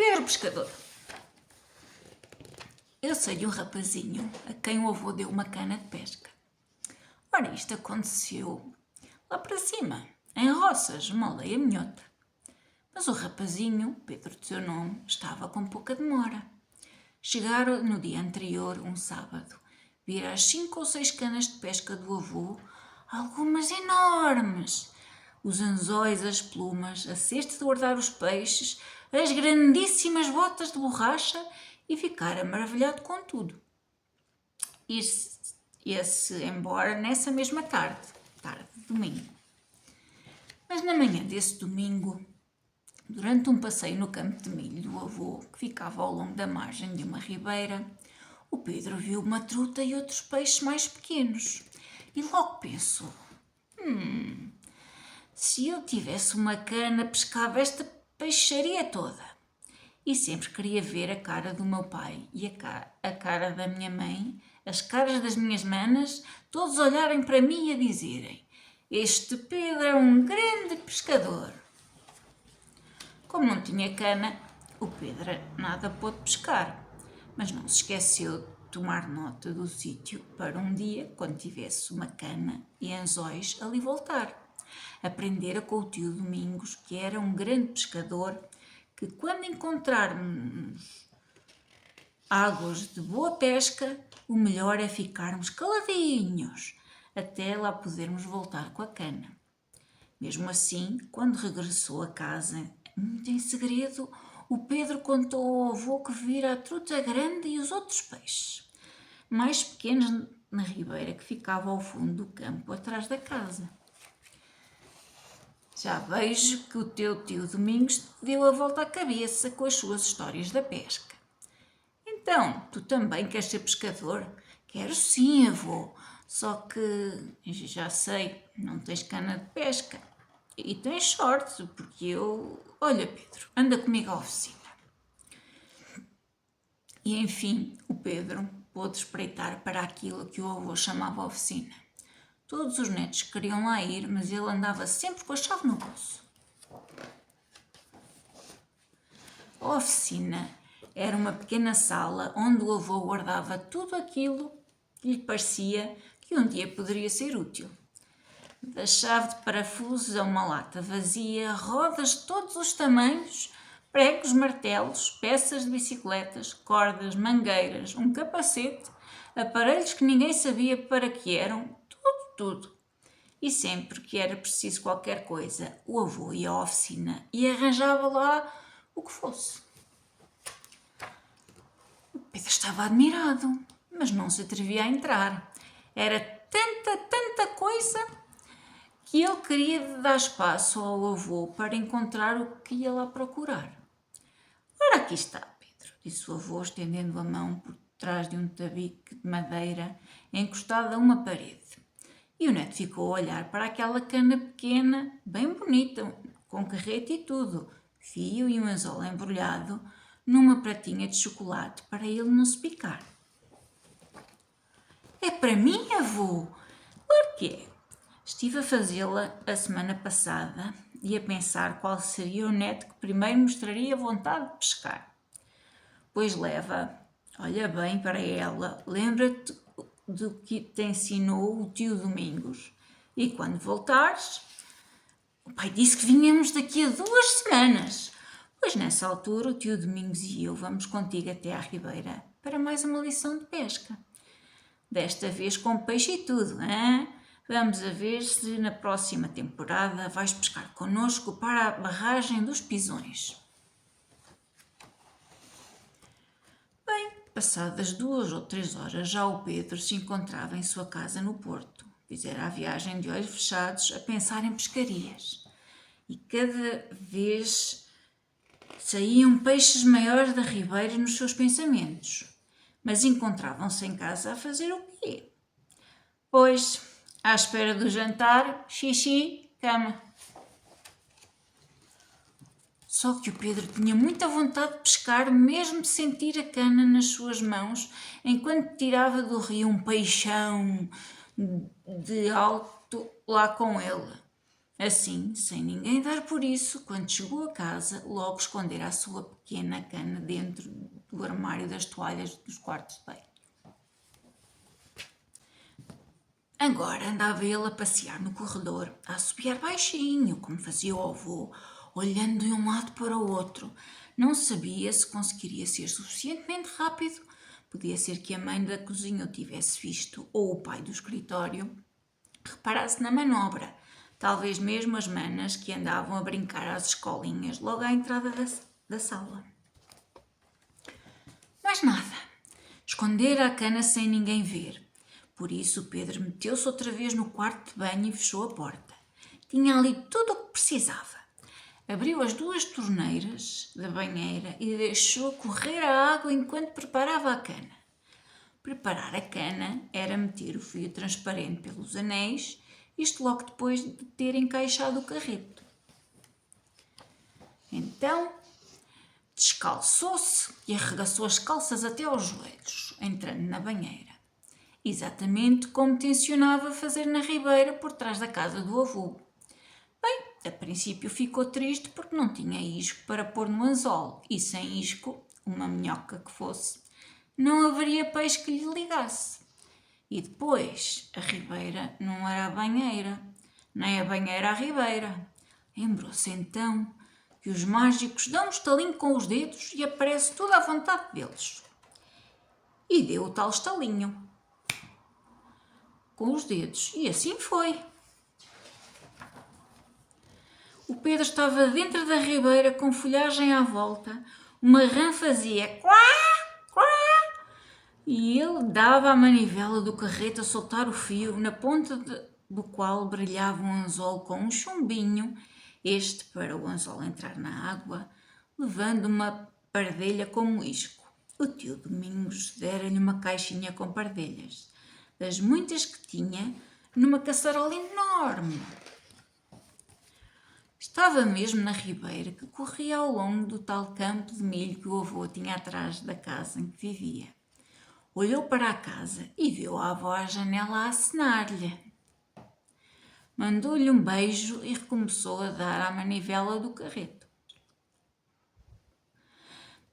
Pedro Pescador. Eu sei de um rapazinho a quem o avô deu uma cana de pesca. Ora, isto aconteceu lá para cima, em Roças, uma aldeia minhota. Mas o rapazinho, Pedro de seu nome, estava com pouca demora. Chegaram no dia anterior, um sábado, vir as 5 ou 6 canas de pesca do avô, algumas enormes. Os anzóis, as plumas, a cesta de guardar os peixes, as grandíssimas botas de borracha e ficara maravilhado com tudo. Ia-se embora nessa mesma tarde de domingo. Mas na manhã desse domingo, durante um passeio no campo de milho do avô, que ficava ao longo da margem de uma ribeira, o Pedro viu uma truta e outros peixes mais pequenos e logo pensou: se eu tivesse uma cana, pescava esta peixaria toda. E sempre queria ver a cara do meu pai e a cara da minha mãe, as caras das minhas manas, todos olharem para mim e a dizerem: este Pedro é um grande pescador. Como não tinha cana, o Pedro nada pôde pescar, mas não se esqueceu de tomar nota do sítio para um dia, quando tivesse uma cana e anzóis, ali voltar. Aprendera com o tio Domingos, que era um grande pescador, que quando encontrarmos águas de boa pesca, o melhor é ficarmos caladinhos, até lá podermos voltar com a cana. Mesmo assim, quando regressou a casa, muito em segredo, o Pedro contou ao avô que vira a truta grande e os outros peixes, mais pequenos na ribeira que ficava ao fundo do campo, atrás da casa. Já vejo que o teu tio Domingos te deu a volta à cabeça com as suas histórias da pesca. Então, tu também queres ser pescador? Quero sim, avô, só que, já sei, não tens cana de pesca. E tens sorte, porque eu... Olha, Pedro, anda comigo à oficina. E enfim, o Pedro pôde espreitar para aquilo que o avô chamava oficina. Todos os netos queriam lá ir, mas ele andava sempre com a chave no bolso. A oficina era uma pequena sala onde o avô guardava tudo aquilo que lhe parecia que um dia poderia ser útil. Da chave de parafusos a uma lata vazia, rodas de todos os tamanhos, pregos, martelos, peças de bicicletas, cordas, mangueiras, um capacete, aparelhos que ninguém sabia para que eram, tudo. E sempre que era preciso qualquer coisa, o avô ia à oficina e arranjava lá o que fosse. O Pedro estava admirado, mas não se atrevia a entrar. Era tanta coisa que ele queria dar espaço ao avô para encontrar o que ia lá procurar. Ora, aqui está, Pedro, disse o avô, estendendo a mão por trás de um tabique de madeira encostado a uma parede. E o neto ficou a olhar para aquela cana pequena, bem bonita, com carrete e tudo, fio e um anzol embrulhado numa pratinha de chocolate para ele não se picar. É para mim, avô? Por quê? Estive a fazê-la a semana passada e a pensar qual seria o neto que primeiro mostraria vontade de pescar. Pois leva, olha bem para ela, lembra-te do que te ensinou o tio Domingos. E quando voltares, o pai disse que vinhamos daqui a 2 semanas. Pois nessa altura o tio Domingos e eu vamos contigo até à ribeira para mais uma lição de pesca. Desta vez com peixe e tudo, hein? Vamos a ver se na próxima temporada vais pescar connosco para a barragem dos Pisões. Bem, passadas 2 ou 3 horas, já o Pedro se encontrava em sua casa no Porto. Fizera a viagem de olhos fechados a pensar em pescarias. E cada vez saíam peixes maiores da ribeira nos seus pensamentos. Mas encontravam-se em casa a fazer o quê? Pois, à espera do jantar, xixi, cama. Só que o Pedro tinha muita vontade de pescar, mesmo de sentir a cana nas suas mãos, enquanto tirava do rio um peixão de alto lá com ele. Assim, sem ninguém dar por isso, quando chegou a casa, logo escondera a sua pequena cana dentro do armário das toalhas dos quartos de banho. Agora andava ele a passear no corredor, a assobiar baixinho, como fazia o avô, olhando de um lado para o outro. Não sabia se conseguiria ser suficientemente rápido. Podia ser que a mãe da cozinha o tivesse visto, ou o pai do escritório reparasse na manobra. Talvez mesmo as manas que andavam a brincar às escolinhas logo à entrada da sala. Mas nada. Escondera a cana sem ninguém ver. Por isso Pedro meteu-se outra vez no quarto de banho e fechou a porta. Tinha ali tudo o que precisava. Abriu as 2 torneiras da banheira e deixou correr a água enquanto preparava a cana. Preparar a cana era meter o fio transparente pelos anéis, isto logo depois de ter encaixado o carreto. Então, descalçou-se e arregaçou as calças até aos joelhos, entrando na banheira. Exatamente como tencionava fazer na ribeira por trás da casa do avô. Bem, a princípio ficou triste porque não tinha isco para pôr no anzol e sem isco, uma minhoca que fosse, não haveria peixe que lhe ligasse. E depois, a ribeira não era a banheira, nem a banheira a ribeira. Lembrou-se então que os mágicos dão um estalinho com os dedos e aparece tudo à vontade deles. E deu o tal estalinho com os dedos, e assim foi. O Pedro estava dentro da ribeira com folhagem à volta, uma rã fazia quá, quá, e ele dava a manivela do carreto a soltar o fio, na ponta do qual brilhava um anzol com um chumbinho, este para o anzol entrar na água, levando uma pardelha como isco. O tio Domingos dera-lhe uma caixinha com pardelhas, das muitas que tinha, numa caçarola enorme. Estava mesmo na ribeira que corria ao longo do tal campo de milho que o avô tinha atrás da casa em que vivia. Olhou para a casa e viu a avó à janela a acenar-lhe. Mandou-lhe um beijo e recomeçou a dar à manivela do carreto.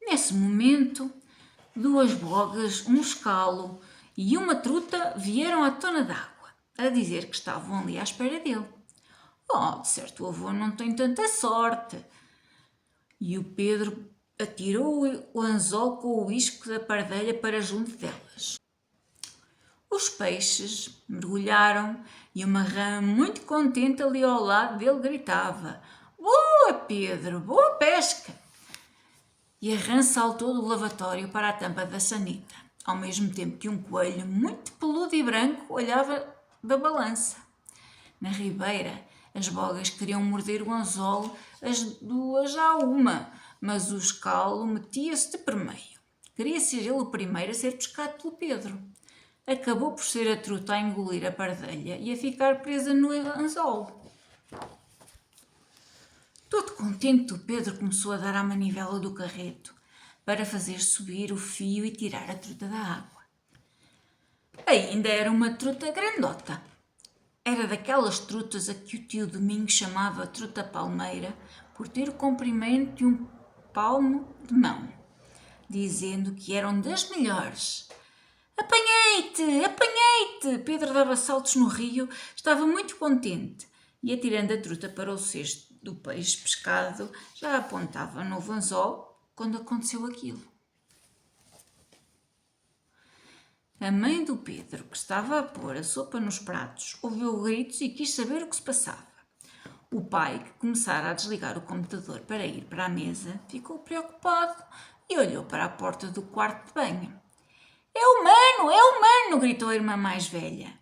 Nesse momento, 2 bogas, um escalo e uma truta vieram à tona d'água, a dizer que estavam ali à espera dele. Oh, de certo o avô não tem tanta sorte. E o Pedro atirou o anzol com o isco da pardelha para junto delas. Os peixes mergulharam e uma rã muito contente ali ao lado dele gritava: "Boa, Pedro, boa pesca!" E a rã saltou do lavatório para a tampa da sanita, ao mesmo tempo que um coelho muito peludo e branco olhava da balança. Na ribeira, as bogas queriam morder o anzol, as 2 à uma, mas o escalo metia-se de permeio. Queria ser ele o primeiro a ser pescado pelo Pedro. Acabou por ser a truta a engolir a pardelha e a ficar presa no anzol. Todo contente, o Pedro começou a dar à manivela do carreto para fazer subir o fio e tirar a truta da água. Ainda era uma truta grandota. Era daquelas trutas a que o tio Domingos chamava truta palmeira por ter o comprimento de um palmo de mão, dizendo que eram das melhores. "Apanhei-te! Apanhei-te!" Pedro dava saltos no rio, estava muito contente e, atirando a truta para o cesto do peixe pescado, já apontava novo anzol quando aconteceu aquilo. A mãe do Pedro, que estava a pôr a sopa nos pratos, ouviu gritos e quis saber o que se passava. O pai, que começara a desligar o computador para ir para a mesa, ficou preocupado e olhou para a porta do quarto de banho. É humano! Gritou a irmã mais velha.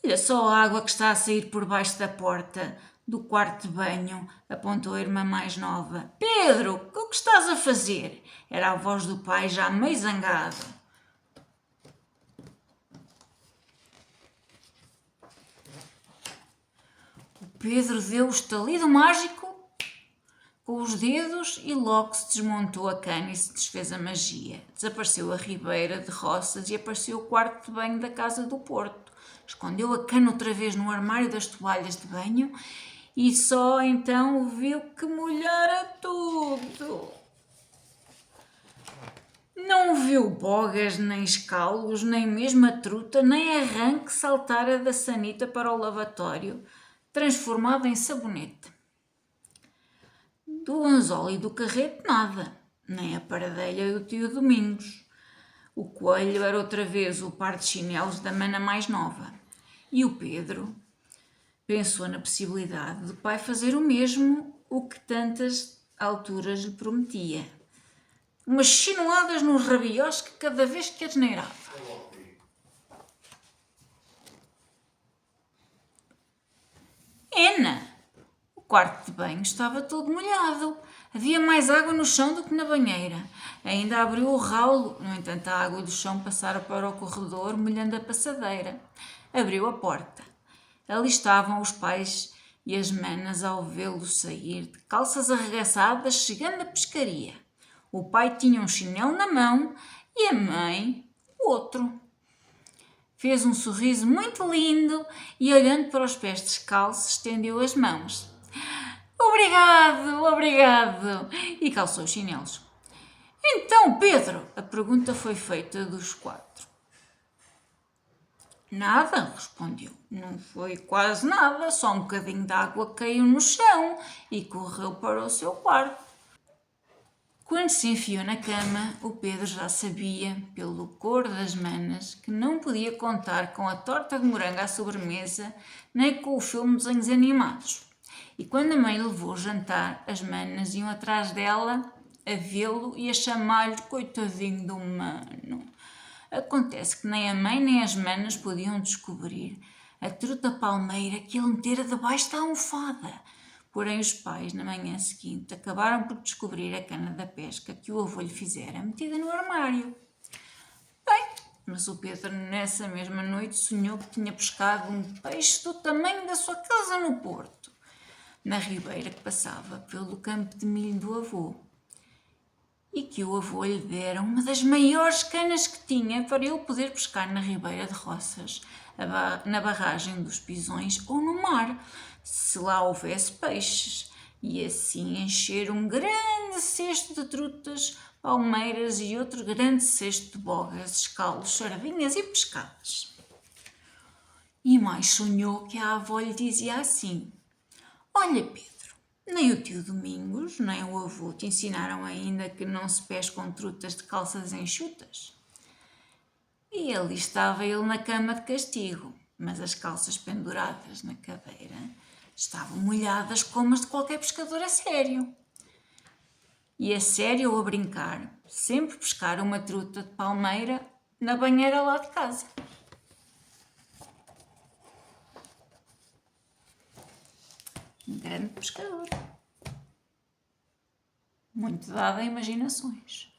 Olha só a água que está a sair por baixo da porta do quarto de banho, apontou a irmã mais nova. Pedro, o que estás a fazer? Era a voz do pai já meio zangado. Pedro deu o estalido mágico com os dedos e logo se desmontou a cana e se desfez a magia. Desapareceu a ribeira de roças e apareceu o quarto de banho da casa do Porto. Escondeu a cana outra vez no armário das toalhas de banho e só então viu que molhara tudo. Não viu bogas, nem escalos, nem mesmo a truta, nem a rã que saltara da sanita para o lavatório, transformada em sabonete. Do anzol e do carrete nada, nem a paradelha do tio Domingos. O coelho era outra vez o par de chinelos da mana mais nova. E o Pedro pensou na possibilidade do pai fazer o mesmo, o que tantas alturas lhe prometia. Umas chineladas nos rabiós que cada vez que asneirava. Ena! O quarto de banho estava todo molhado. Havia mais água no chão do que na banheira. Ainda abriu o ralo, no entanto a água do chão passara para o corredor, molhando a passadeira. Abriu a porta. Ali estavam os pais e as manas ao vê-lo sair, de calças arregaçadas, chegando à pescaria. O pai tinha um chinelo na mão e a mãe o outro. Fez um sorriso muito lindo e, olhando para os pés descalços, estendeu as mãos. Obrigado, obrigado! E calçou os chinelos. Então, Pedro, a pergunta foi feita dos quatro. Nada, respondeu. Não foi quase nada, só um bocadinho de água caiu no chão e correu para o seu quarto. Quando se enfiou na cama, o Pedro já sabia, pelo cor das manas, que não podia contar com a torta de morango à sobremesa, nem com o filme de desenhos animados. E quando a mãe levou o jantar, as manas iam atrás dela a vê-lo e a chamar-lhe coitadinho do mano. Acontece que nem a mãe nem as manas podiam descobrir a truta palmeira que ele metera debaixo da almofada. Porém, os pais, na manhã seguinte, acabaram por descobrir a cana da pesca que o avô lhe fizera, metida no armário. Bem, mas o Pedro, nessa mesma noite, sonhou que tinha pescado um peixe do tamanho da sua casa no Porto, na ribeira que passava pelo campo de milho do avô, e que o avô lhe dera uma das maiores canas que tinha para ele poder pescar na ribeira de Roças, na barragem dos Pisões ou no mar, se lá houvesse peixes, e assim encher um grande cesto de trutas, palmeiras e outro grande cesto de bogas, escalos, sardinhas e pescadas. E mais sonhou que a avó lhe dizia assim: Olha, Pedro, nem o tio Domingos, nem o avô te ensinaram ainda que não se pescam trutas de calças enxutas? E ali estava ele na cama de castigo, mas as calças penduradas na cadeira estavam molhadas como as de qualquer pescador a sério. E a sério ou a brincar, sempre pescar uma truta de palmeira na banheira lá de casa. Um grande pescador. Muito dado a imaginações.